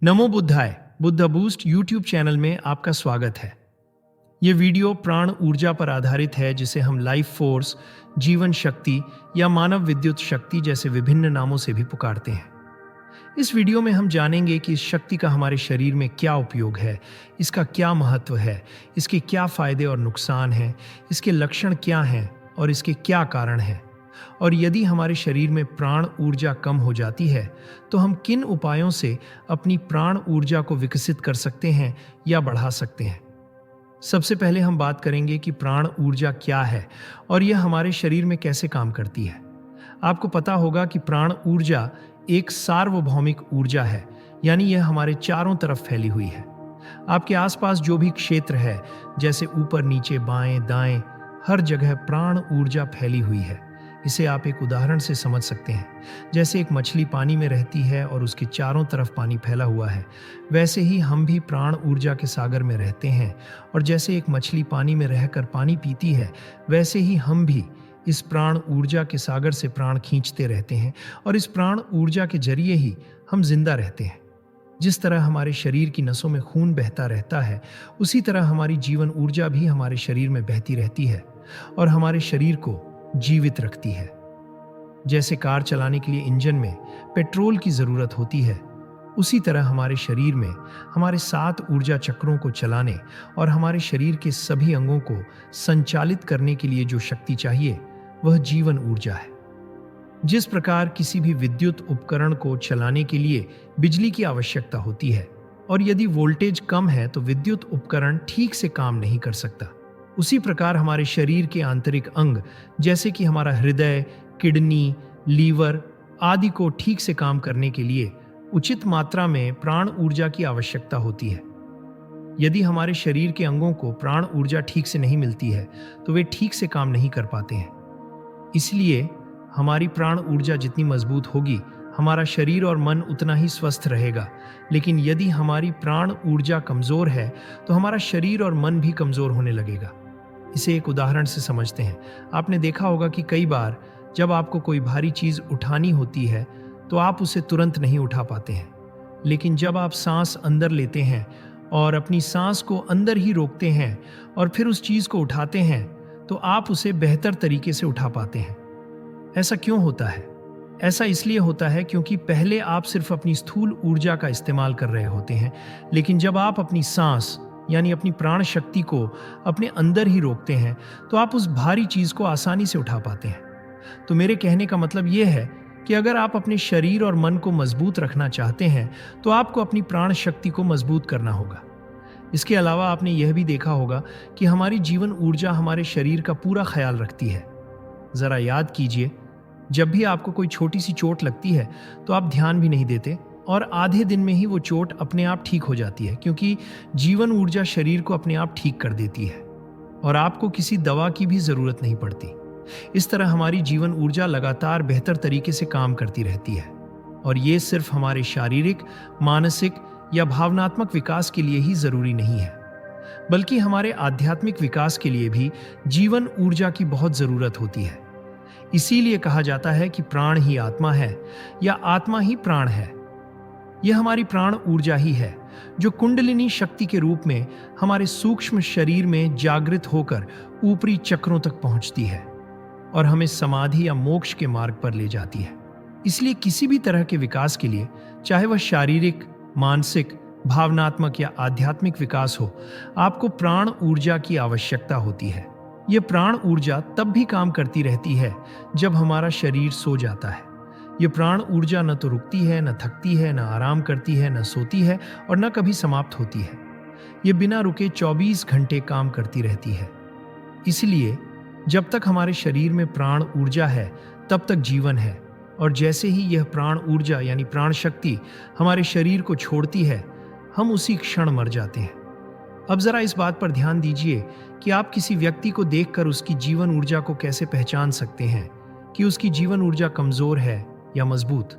नमो बुद्धाय Buddha boost YouTube channel में आपका स्वागत है। ये वीडियो प्राण ऊर्जा पर आधारित है, जिसे हम लाइफ फोर्स, जीवन शक्ति या मानव विद्युत शक्ति जैसे विभिन्न नामों से भी पुकारते हैं। इस वीडियो में हम जानेंगे कि इस शक्ति का हमारे शरीर में क्या उपयोग है, इसका क्या महत्व है, इसके क्या फायदे और नुकसान हैं, इसके लक्षण क्या हैं और इसके क्या कारण हैं। और यदि हमारे शरीर में प्राण ऊर्जा कम हो जाती है तो हम किन उपायों से अपनी प्राण ऊर्जा को विकसित कर सकते हैं या बढ़ा सकते हैं। सबसे पहले हम बात करेंगे कि प्राण ऊर्जा क्या है और यह हमारे शरीर में कैसे काम करती है। आपको पता होगा कि प्राण ऊर्जा एक सार्वभौमिक ऊर्जा है, यानी यह हमारे चारों तरफ फैली हुई है। आपके आसपास जो भी क्षेत्र है, जैसे ऊपर, नीचे, बाएं, दाएं, हर जगह प्राण ऊर्जा फैली हुई है। इसे आप एक उदाहरण से समझ सकते हैं। जैसे एक मछली पानी में रहती है और उसके चारों तरफ पानी फैला हुआ है, वैसे ही हम भी प्राण ऊर्जा के सागर में रहते हैं। और जैसे एक मछली पानी में रहकर पानी पीती है, वैसे ही हम भी इस प्राण ऊर्जा के सागर से प्राण खींचते रहते हैं और इस प्राण ऊर्जा के जरिए ही हम जिंदा रहते हैं। जिस तरह हमारे शरीर की नसों में खून बहता रहता है, उसी तरह हमारी जीवन ऊर्जा भी हमारे शरीर में बहती रहती है और हमारे शरीर को जीवित रखती है। जैसे कार चलाने के लिए इंजन में पेट्रोल की जरूरत होती है, उसी तरह हमारे शरीर में हमारे 7 ऊर्जा चक्रों को चलाने और हमारे शरीर के सभी अंगों को संचालित करने के लिए जो शक्ति चाहिए, वह जीवन ऊर्जा है। जिस प्रकार किसी भी विद्युत उपकरण को चलाने के लिए बिजली की आवश्यकता होती है और यदि वोल्टेज कम है तो विद्युत उपकरण ठीक से काम नहीं कर सकता, उसी प्रकार हमारे शरीर के आंतरिक अंग, जैसे कि हमारा हृदय, किडनी, लीवर आदि को ठीक से काम करने के लिए उचित मात्रा में प्राण ऊर्जा की आवश्यकता होती है। यदि हमारे शरीर के अंगों को प्राण ऊर्जा ठीक से नहीं मिलती है तो वे ठीक से काम नहीं कर पाते हैं। इसलिए हमारी प्राण ऊर्जा जितनी मजबूत होगी, हमारा शरीर और मन उतना ही स्वस्थ रहेगा। लेकिन यदि हमारी प्राण ऊर्जा कमजोर है तो हमारा शरीर और मन भी कमजोर होने लगेगा। इसे एक उदाहरण से समझते हैं। आपने देखा होगा कि कई बार जब आपको कोई भारी चीज उठानी होती है तो आप उसे तुरंत नहीं उठा पाते हैं, लेकिन जब आप सांस अंदर लेते हैं और अपनी सांस को अंदर ही रोकते हैं और फिर उस चीज को उठाते हैं तो आप उसे बेहतर तरीके से उठा पाते हैं। ऐसा क्यों होता है? ऐसा इसलिए होता है क्योंकि पहले आप सिर्फ अपनी स्थूल ऊर्जा का इस्तेमाल कर रहे होते हैं, लेकिन जब आप अपनी सांस यानी अपनी प्राण शक्ति को अपने अंदर ही रोकते हैं तो आप उस भारी चीज को आसानी से उठा पाते हैं। तो मेरे कहने का मतलब यह है कि अगर आप अपने शरीर और मन को मजबूत रखना चाहते हैं तो आपको अपनी प्राण शक्ति को मजबूत करना होगा। इसके अलावा आपने यह भी देखा होगा कि हमारी जीवन ऊर्जा हमारे शरीर का पूरा ख्याल रखती है। जरा याद कीजिए, जब भी आपको कोई छोटी सी चोट लगती है तो आप ध्यान भी नहीं देते और आधे दिन में ही वो चोट अपने आप ठीक हो जाती है, क्योंकि जीवन ऊर्जा शरीर को अपने आप ठीक कर देती है और आपको किसी दवा की भी जरूरत नहीं पड़ती। इस तरह हमारी जीवन ऊर्जा लगातार बेहतर तरीके से काम करती रहती है और ये सिर्फ हमारे शारीरिक, मानसिक या भावनात्मक विकास के लिए ही जरूरी नहीं है, बल्कि हमारे आध्यात्मिक विकास के लिए भी जीवन ऊर्जा की बहुत जरूरत होती है। इसीलिए कहा जाता है कि प्राण ही आत्मा है या आत्मा ही प्राण है। यह हमारी प्राण ऊर्जा ही है जो कुंडलिनी शक्ति के रूप में हमारे सूक्ष्म शरीर में जागृत होकर ऊपरी चक्रों तक पहुंचती है और हमें समाधि या मोक्ष के मार्ग पर ले जाती है। इसलिए किसी भी तरह के विकास के लिए, चाहे वह शारीरिक, मानसिक, भावनात्मक या आध्यात्मिक विकास हो, आपको प्राण ऊर्जा की आवश्यकता होती है। यह प्राण ऊर्जा तब भी काम करती रहती है जब हमारा शरीर सो जाता है। ये प्राण ऊर्जा न तो रुकती है, न थकती है, न आराम करती है, न सोती है और न कभी समाप्त होती है। ये बिना रुके 24 घंटे काम करती रहती है। इसलिए जब तक हमारे शरीर में प्राण ऊर्जा है तब तक जीवन है, और जैसे ही यह प्राण ऊर्जा यानी प्राण शक्ति हमारे शरीर को छोड़ती है, हम उसी क्षण मर जाते हैं। अब जरा इस बात पर ध्यान दीजिए कि आप किसी व्यक्ति को देखकर उसकी जीवन ऊर्जा को कैसे पहचान सकते हैं कि उसकी जीवन ऊर्जा कमजोर है या मजबूत।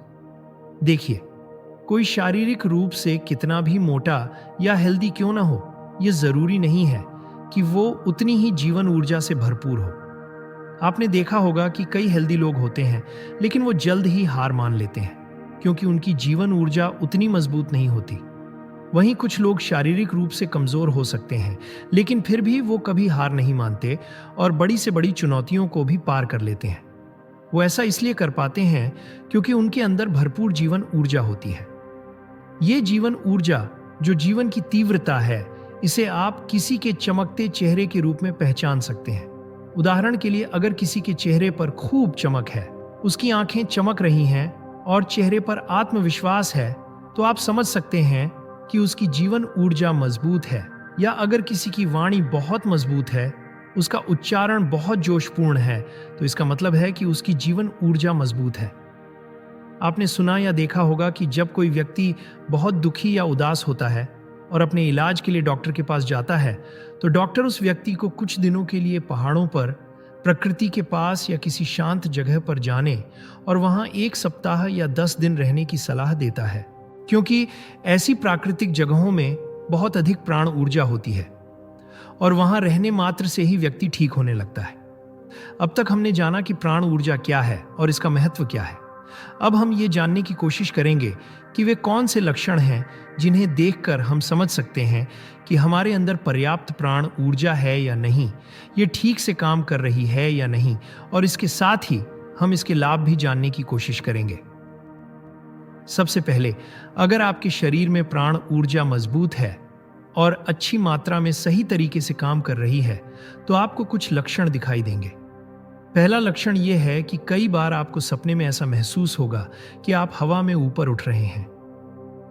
देखिए, कोई शारीरिक रूप से कितना भी मोटा या हेल्दी क्यों ना हो, यह जरूरी नहीं है कि वो उतनी ही जीवन ऊर्जा से भरपूर हो। आपने देखा होगा कि कई हेल्दी लोग होते हैं लेकिन वो जल्द ही हार मान लेते हैं क्योंकि उनकी जीवन ऊर्जा उतनी मजबूत नहीं होती। वहीं कुछ लोग शारीरिक रूप से कमजोर हो सकते हैं, लेकिन फिर भी वो कभी हार नहीं मानते और बड़ी से बड़ी चुनौतियों को भी पार कर लेते हैं। वो ऐसा इसलिए कर पाते हैं क्योंकि उनके अंदर भरपूर जीवन ऊर्जा होती है। ये जीवन ऊर्जा जो जीवन की तीव्रता है, इसे आप किसी के चमकते चेहरे के रूप में पहचान सकते हैं। उदाहरण के लिए, अगर किसी के चेहरे पर खूब चमक है, उसकी आंखें चमक रही हैं और चेहरे पर आत्मविश्वास है, तो आप समझ सकते हैं कि उसकी जीवन ऊर्जा मजबूत है। या अगर किसी की वाणी बहुत मजबूत है, उसका उच्चारण बहुत जोशपूर्ण है, तो इसका मतलब है कि उसकी जीवन ऊर्जा मजबूत है। आपने सुना या देखा होगा कि जब कोई व्यक्ति बहुत दुखी या उदास होता है और अपने इलाज के लिए डॉक्टर के पास जाता है, तो डॉक्टर उस व्यक्ति को कुछ दिनों के लिए पहाड़ों पर, प्रकृति के पास या किसी शांत जगह पर जाने और वहां 1 सप्ताह या 10 दिन रहने की सलाह देता है, क्योंकि ऐसी प्राकृतिक जगहों में बहुत अधिक प्राण ऊर्जा होती है और वहां रहने मात्र से ही व्यक्ति ठीक होने लगता है। अब तक हमने जाना कि प्राण ऊर्जा क्या है और इसका महत्व क्या है। अब हम ये जानने की कोशिश करेंगे कि वे कौन से लक्षण हैं जिन्हें देखकर हम समझ सकते हैं कि हमारे अंदर पर्याप्त प्राण ऊर्जा है या नहीं, ये ठीक से काम कर रही है या नहीं, और इसके साथ ही हम इसके लाभ भी जानने की कोशिश करेंगे। सबसे पहले, अगर आपके शरीर में प्राण ऊर्जा मजबूत है और अच्छी मात्रा में सही तरीके से काम कर रही है, तो आपको कुछ लक्षण दिखाई देंगे। पहला लक्षण यह है कि कई बार आपको सपने में ऐसा महसूस होगा कि आप हवा में ऊपर उठ रहे हैं।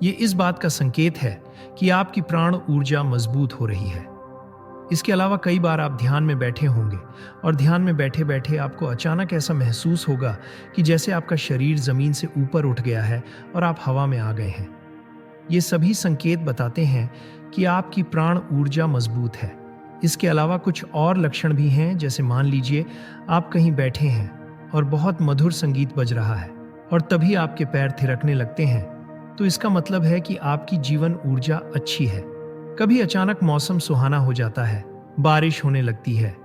ये इस बात का संकेत है कि आपकी प्राण ऊर्जा मजबूत हो रही है। इसके अलावा कई बार आप ध्यान में बैठे होंगे और ध्यान में बैठे बैठे आपको अचानक ऐसा महसूस होगा कि जैसे आपका शरीर जमीन से ऊपर उठ गया है और आप हवा में आ गए हैं। ये सभी संकेत बताते हैं कि आपकी प्राण ऊर्जा मजबूत है। इसके अलावा कुछ और लक्षण भी हैं, जैसे मान लीजिए आप कहीं बैठे हैं और बहुत मधुर संगीत बज रहा है और तभी आपके पैर थिरकने लगते हैं, तो इसका मतलब है कि आपकी जीवन ऊर्जा अच्छी है। कभी अचानक मौसम सुहाना हो जाता है, बारिश होने लगती है,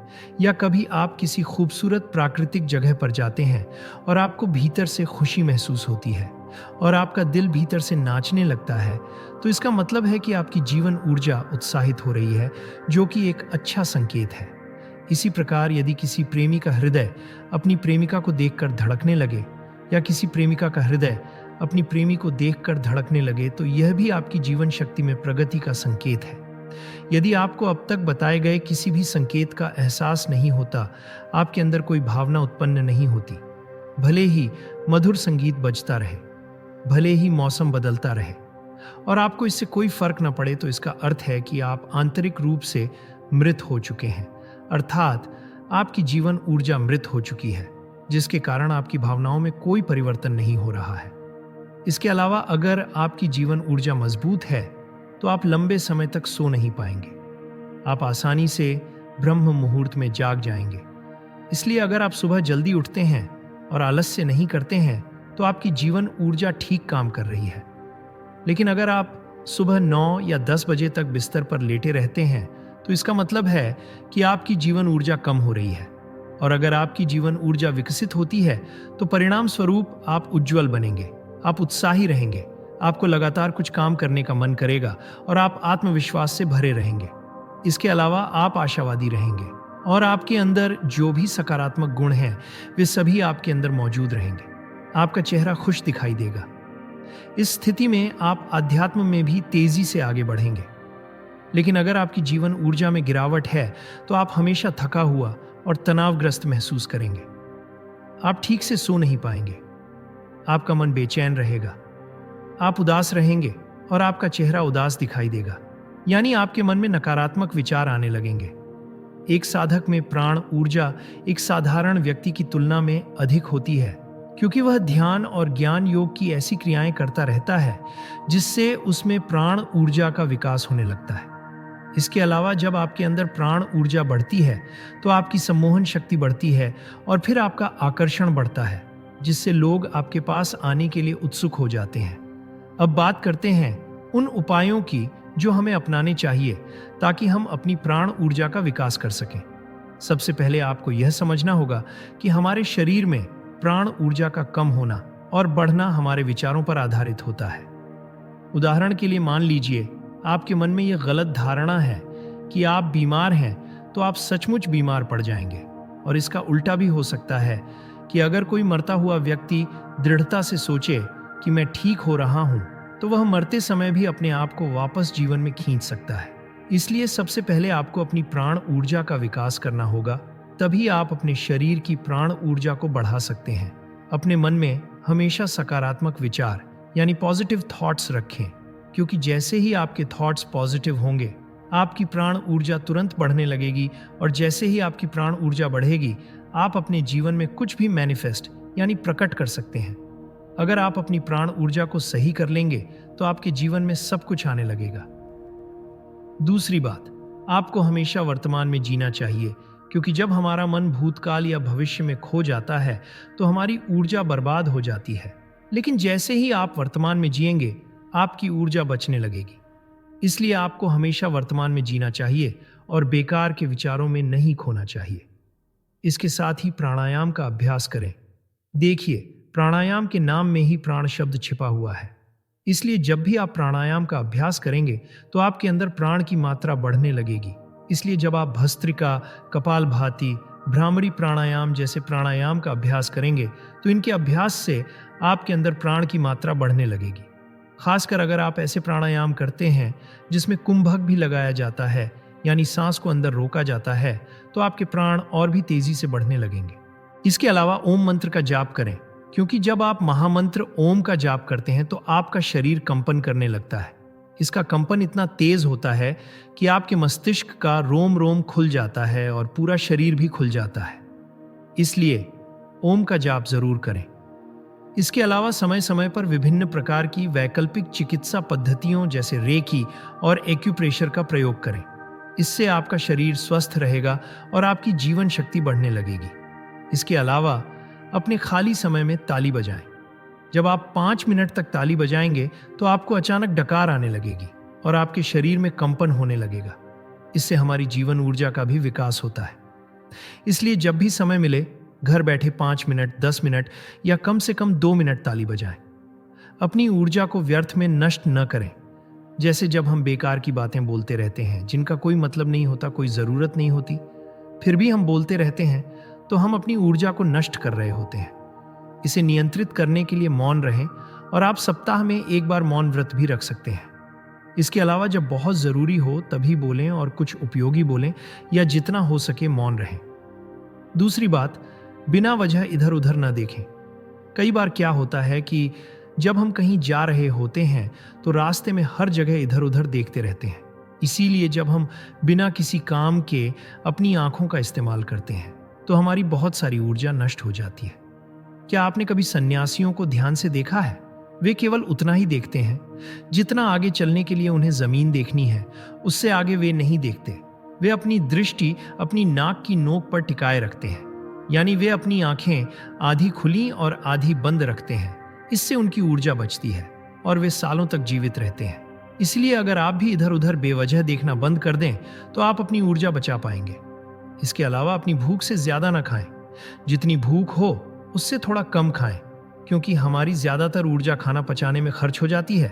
या कभी आप किसी खूबसूरत प्राकृतिक जगह पर जाते हैं और आपको भीतर से खुशी महसूस होती है और आपका दिल भीतर से नाचने लगता है, तो इसका मतलब है कि आपकी जीवन ऊर्जा उत्साहित हो रही है, जो कि एक अच्छा संकेत है। इसी प्रकार यदि किसी प्रेमी का हृदय अपनी प्रेमिका को देखकर धड़कने लगे या किसी प्रेमिका का हृदय अपनी प्रेमी को देखकर धड़कने लगे, तो यह भी आपकी जीवन शक्ति में प्रगति का संकेत है। यदि आपको अब तक बताए गए किसी भी संकेत का एहसास नहीं होता, आपके अंदर कोई भावना उत्पन्न नहीं होती, भले ही मधुर संगीत बजता रहे, भले ही मौसम बदलता रहे और आपको इससे कोई फर्क न पड़े, तो इसका अर्थ है कि आप आंतरिक रूप से मृत हो चुके हैं, अर्थात आपकी जीवन ऊर्जा मृत हो चुकी है, जिसके कारण आपकी भावनाओं में कोई परिवर्तन नहीं हो रहा है। इसके अलावा अगर आपकी जीवन ऊर्जा मजबूत है, तो आप लंबे समय तक सो नहीं पाएंगे। आप आसानी से ब्रह्म मुहूर्त में जाग जाएंगे। इसलिए अगर आप सुबह जल्दी उठते हैं और आलस्य नहीं करते हैं, तो आपकी जीवन ऊर्जा ठीक काम कर रही है। लेकिन अगर आप सुबह 9 या 10 बजे तक बिस्तर पर लेटे रहते हैं, तो इसका मतलब है कि आपकी जीवन ऊर्जा कम हो रही है। और अगर आपकी जीवन ऊर्जा विकसित होती है, तो परिणाम स्वरूप आप उज्जवल बनेंगे, आप उत्साही रहेंगे, आपको लगातार कुछ काम करने का मन करेगा और आप आत्मविश्वास से भरे रहेंगे। इसके अलावा आप आशावादी रहेंगे और आपके अंदर जो भी सकारात्मक गुण हैं, वे सभी आपके अंदर मौजूद रहेंगे। आपका चेहरा खुश दिखाई देगा। इस स्थिति में आप अध्यात्म में भी तेजी से आगे बढ़ेंगे। लेकिन अगर आपकी जीवन ऊर्जा में गिरावट है, तो आप हमेशा थका हुआ और तनावग्रस्त महसूस करेंगे। आप ठीक से सो नहीं पाएंगे, आपका मन बेचैन रहेगा, आप उदास रहेंगे और आपका चेहरा उदास दिखाई देगा, यानी आपके मन में नकारात्मक विचार आने लगेंगे। एक साधक में प्राण ऊर्जा एक साधारण व्यक्ति की तुलना में अधिक होती है, क्योंकि वह ध्यान और ज्ञान योग की ऐसी क्रियाएं करता रहता है जिससे उसमें प्राण ऊर्जा का विकास होने लगता है। इसके अलावा जब आपके अंदर प्राण ऊर्जा बढ़ती है, तो आपकी सम्मोहन शक्ति बढ़ती है और फिर आपका आकर्षण बढ़ता है, जिससे लोग आपके पास आने के लिए उत्सुक हो जाते हैं। अब बात करते हैं उन उपायों की जो हमें अपनाने चाहिए ताकि हम अपनी प्राण ऊर्जा का विकास कर सकें। सबसे पहले आपको यह समझना होगा कि हमारे शरीर में प्राण ऊर्जा का कम होना और बढ़ना हमारे विचारों पर आधारित होता है। उदाहरण के लिए मान लीजिए आपके मन में यह गलत धारणा है कि आप बीमार हैं तो आप सचमुच बीमार पड़ जाएंगे। और इसका उल्टा भी हो सकता है कि अगर कोई मरता हुआ व्यक्ति दृढ़ता से सोचे कि मैं ठीक हो रहा हूं, तो वह मरते समय भी अपने आप को वापस जीवन में खींच सकता है। इसलिए सबसे पहले आपको अपनी प्राण ऊर्जा का विकास करना होगा, तभी आप अपने शरीर की प्राण ऊर्जा को बढ़ा सकते हैं। अपने मन में हमेशा सकारात्मक विचार यानी पॉजिटिव थॉट्स रखें, क्योंकि जैसे ही आपके थॉट्स पॉजिटिव होंगे, आपकी प्राण ऊर्जा तुरंत बढ़ने लगेगी, और जैसे ही आपकी प्राण ऊर्जा बढ़ेगी, आप अपने जीवन में कुछ भी मैनिफेस्ट यानी प्रकट कर सकते हैं। अगर आप अपनी प्राण ऊर्जा को सही कर लेंगे तो आपके जीवन में सब कुछ आने लगेगा। दूसरी बात, आपको हमेशा वर्तमान में जीना चाहिए, क्योंकि जब हमारा मन भूतकाल या भविष्य में खो जाता है तो हमारी ऊर्जा बर्बाद हो जाती है। लेकिन जैसे ही आप वर्तमान में जिएंगे, आपकी ऊर्जा बचने लगेगी। इसलिए आपको हमेशा वर्तमान में जीना चाहिए और बेकार के विचारों में नहीं खोना चाहिए। इसके साथ ही प्राणायाम का अभ्यास करें। देखिए, प्राणायाम के नाम में ही प्राण शब्द छिपा हुआ है। इसलिए जब भी आप प्राणायाम का अभ्यास करेंगे तो आपके अंदर प्राण की मात्रा बढ़ने लगेगी। इसलिए जब आप भस्त्रिका, कपालभाति, भ्रामरी प्राणायाम जैसे प्राणायाम का अभ्यास करेंगे तो इनके अभ्यास से आपके अंदर प्राण की मात्रा बढ़ने लगेगी। खासकर अगर आप ऐसे प्राणायाम करते हैं जिसमें कुंभक भी लगाया जाता है, यानी सांस को अंदर रोका जाता है, तो आपके प्राण और भी तेजी से बढ़ने लगेंगे। इसके अलावा ओम मंत्र का जाप करें, क्योंकि जब आप महामंत्र ओम का जाप करते हैं तो आपका शरीर कंपन करने लगता है। इसका कंपन इतना तेज होता है कि आपके मस्तिष्क का रोम रोम खुल जाता है और पूरा शरीर भी खुल जाता है। इसलिए ओम का जाप जरूर करें। इसके अलावा समय समय पर विभिन्न प्रकार की वैकल्पिक चिकित्सा पद्धतियों जैसे रेकी और एक्यूप्रेशर का प्रयोग करें। इससे आपका शरीर स्वस्थ रहेगा और आपकी जीवन शक्ति बढ़ने लगेगी। इसके अलावा अपने खाली समय में ताली बजाएं। जब आप 5 मिनट तक ताली बजाएंगे तो आपको अचानक डकार आने लगेगी और आपके शरीर में कंपन होने लगेगा। इससे हमारी जीवन ऊर्जा का भी विकास होता है। इसलिए जब भी समय मिले, घर बैठे 5 मिनट, 10 मिनट या कम से कम 2 मिनट ताली बजाएं। अपनी ऊर्जा को व्यर्थ में नष्ट न करें। जैसे जब हम बेकार की बातें बोलते रहते हैं जिनका कोई मतलब नहीं होता, कोई ज़रूरत नहीं होती, फिर भी हम बोलते रहते हैं, तो हम अपनी ऊर्जा को नष्ट कर रहे होते हैं। इसे नियंत्रित करने के लिए मौन रहें, और आप सप्ताह में 1 बार मौन व्रत भी रख सकते हैं। इसके अलावा जब बहुत ज़रूरी हो तभी बोलें और कुछ उपयोगी बोलें, या जितना हो सके मौन रहें। दूसरी बात, बिना वजह इधर उधर न देखें। कई बार क्या होता है कि जब हम कहीं जा रहे होते हैं तो रास्ते में हर जगह इधर उधर देखते रहते हैं। इसीलिए जब हम बिना किसी काम के अपनी आंखों का इस्तेमाल करते हैं तो हमारी बहुत सारी ऊर्जा नष्ट हो जाती है। क्या आपने कभी सन्यासियों को ध्यान से देखा है? वे केवल उतना ही देखते हैं जितना आगे चलने के लिए उन्हें जमीन देखनी है, उससे आगे वे नहीं देखते। वे अपनी दृष्टि अपनी नाक की नोक पर टिकाए रखते हैं, यानी वे अपनी आंखें आधी खुली और आधी बंद रखते हैं। इससे उनकी ऊर्जा बचती है और वे सालों तक जीवित रहते हैं। इसलिए अगर आप भी इधर उधर बेवजह देखना बंद कर दें तो आप अपनी ऊर्जा बचा पाएंगे। इसके अलावा अपनी भूख से ज्यादा ना खाएं। जितनी भूख हो उससे थोड़ा कम खाएं, क्योंकि हमारी ज्यादातर ऊर्जा खाना पचाने में खर्च हो जाती है,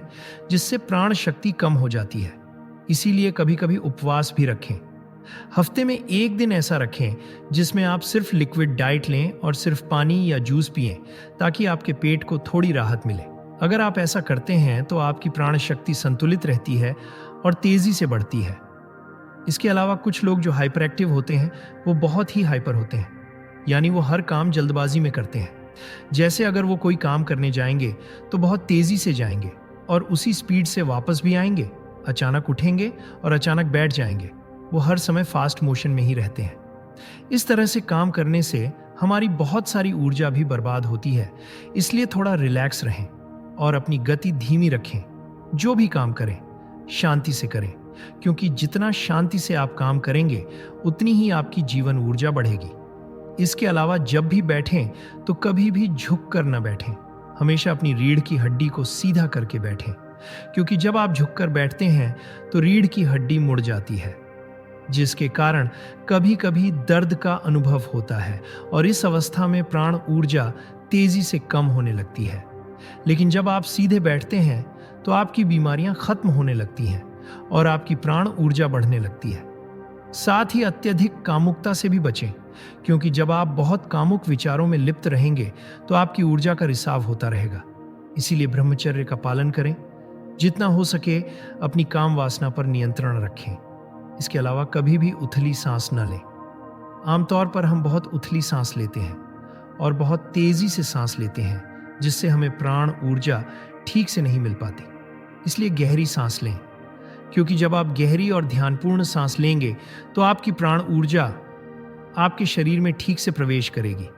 जिससे प्राण शक्ति कम हो जाती है। इसीलिए कभी कभी उपवास भी रखें। हफ्ते में 1 दिन ऐसा रखें जिसमें आप सिर्फ लिक्विड डाइट लें और सिर्फ पानी या जूस पिएं, ताकि आपके पेट को थोड़ी राहत मिले। अगर आप ऐसा करते हैं तो आपकी प्राण शक्ति संतुलित रहती है और तेजी से बढ़ती है। इसके अलावा कुछ लोग जो हाइपर एक्टिव होते हैं वो बहुत ही हाइपर होते हैं, यानी वो हर काम जल्दबाजी में करते हैं। जैसे अगर वो कोई काम करने जाएंगे तो बहुत तेजी से जाएंगे और उसी स्पीड से वापस भी आएंगे, अचानक उठेंगे और अचानक बैठ जाएंगे। वो हर समय फास्ट मोशन में ही रहते हैं। इस तरह से काम करने से हमारी बहुत सारी ऊर्जा भी बर्बाद होती है। इसलिए थोड़ा रिलैक्स रहें और अपनी गति धीमी रखें। जो भी काम करें शांति से करें, क्योंकि जितना शांति से आप काम करेंगे उतनी ही आपकी जीवन ऊर्जा बढ़ेगी। इसके अलावा जब भी बैठें तो कभी भी झुक कर न बैठें। हमेशा अपनी रीढ़ की हड्डी को सीधा करके बैठें, क्योंकि जब आप झुककर बैठते हैं तो रीढ़ की हड्डी मुड़ जाती है, जिसके कारण कभी कभी दर्द का अनुभव होता है और इस अवस्था में प्राण ऊर्जा तेजी से कम होने लगती है। लेकिन जब आप सीधे बैठते हैं तो आपकी बीमारियां खत्म होने लगती हैं और आपकी प्राण ऊर्जा बढ़ने लगती है। साथ ही अत्यधिक कामुकता से भी बचें, क्योंकि जब आप बहुत कामुक विचारों में लिप्त रहेंगे तो आपकी ऊर्जा का रिसाव होता रहेगा। इसीलिए ब्रह्मचर्य का पालन करें। जितना हो सके अपनी काम वासना पर नियंत्रण रखें। इसके अलावा कभी भी उथली सांस न लें। आमतौर पर हम बहुत उथली सांस लेते हैं और बहुत तेजी से सांस लेते हैं, जिससे हमें प्राण ऊर्जा ठीक से नहीं मिल पाती। इसलिए गहरी सांस लें, क्योंकि जब आप गहरी और ध्यानपूर्ण सांस लेंगे तो आपकी प्राण ऊर्जा आपके शरीर में ठीक से प्रवेश करेगी।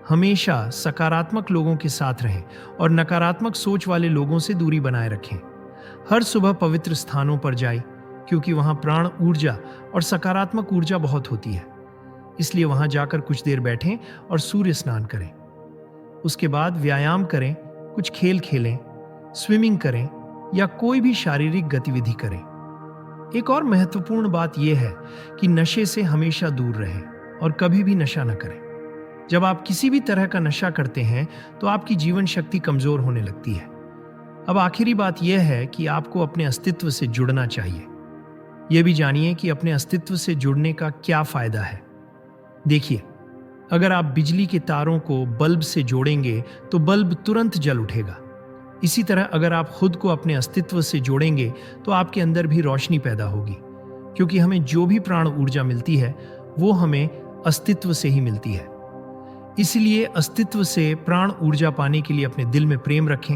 हमेशा सकारात्मक लोगों के साथ रहें और नकारात्मक सोच वाले लोगों से दूरी बनाए रखें। हर सुबह पवित्र स्थानों पर जाएं, क्योंकि वहां प्राण ऊर्जा और सकारात्मक ऊर्जा बहुत होती है। इसलिए वहां जाकर कुछ देर बैठें और सूर्य स्नान करें। उसके बाद व्यायाम करें, कुछ खेल खेलें, स्विमिंग करें या कोई भी शारीरिक गतिविधि करें। एक और महत्वपूर्ण बात यह है कि नशे से हमेशा दूर रहें और कभी भी नशा न करें। जब आप किसी भी तरह का नशा करते हैं तो आपकी जीवन शक्ति कमजोर होने लगती है। अब आखिरी बात यह है कि आपको अपने अस्तित्व से जुड़ना चाहिए। यह भी जानिए कि अपने अस्तित्व से जुड़ने का क्या फायदा है। देखिए, अगर आप बिजली के तारों को बल्ब से जोड़ेंगे तो बल्ब तुरंत जल उठेगा। इसी तरह अगर आप खुद को अपने अस्तित्व से जोड़ेंगे तो आपके अंदर भी रोशनी पैदा होगी, क्योंकि हमें जो भी प्राण ऊर्जा मिलती है वो हमें अस्तित्व से ही मिलती है। इसलिए अस्तित्व से प्राण ऊर्जा पाने के लिए अपने दिल में प्रेम रखें,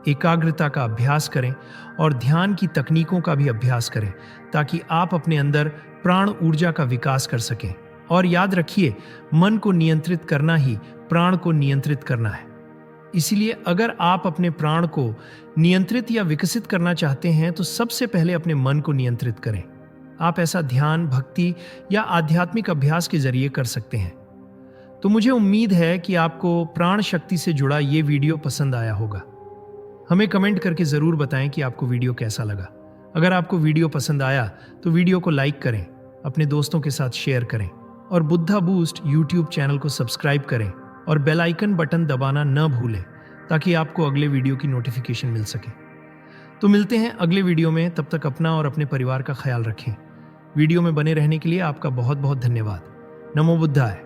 एकाग्रता का अभ्यास करें और ध्यान की तकनीकों का भी अभ्यास करें, ताकि आप अपने अंदर प्राण ऊर्जा का विकास कर सकें। और याद रखिए, मन को नियंत्रित करना ही प्राण को नियंत्रित करना है। इसलिए अगर आप अपने प्राण को नियंत्रित या विकसित करना चाहते हैं तो सबसे पहले अपने मन को नियंत्रित करें। आप ऐसा ध्यान, भक्ति या आध्यात्मिक अभ्यास के जरिए कर सकते हैं। तो मुझे उम्मीद है कि आपको प्राण शक्ति से जुड़ा ये वीडियो पसंद आया होगा। हमें कमेंट करके ज़रूर बताएं कि आपको वीडियो कैसा लगा। अगर आपको वीडियो पसंद आया तो वीडियो को लाइक करें, अपने दोस्तों के साथ शेयर करें और बुद्धा बूस्ट यूट्यूब चैनल को सब्सक्राइब करें और बेल आइकन बटन दबाना न भूलें, ताकि आपको अगले वीडियो की नोटिफिकेशन मिल सके। तो मिलते हैं अगले वीडियो में। तब तक अपना और अपने परिवार का ख्याल रखें। वीडियो में बने रहने के लिए आपका बहुत बहुत धन्यवाद। नमो बुद्धाय।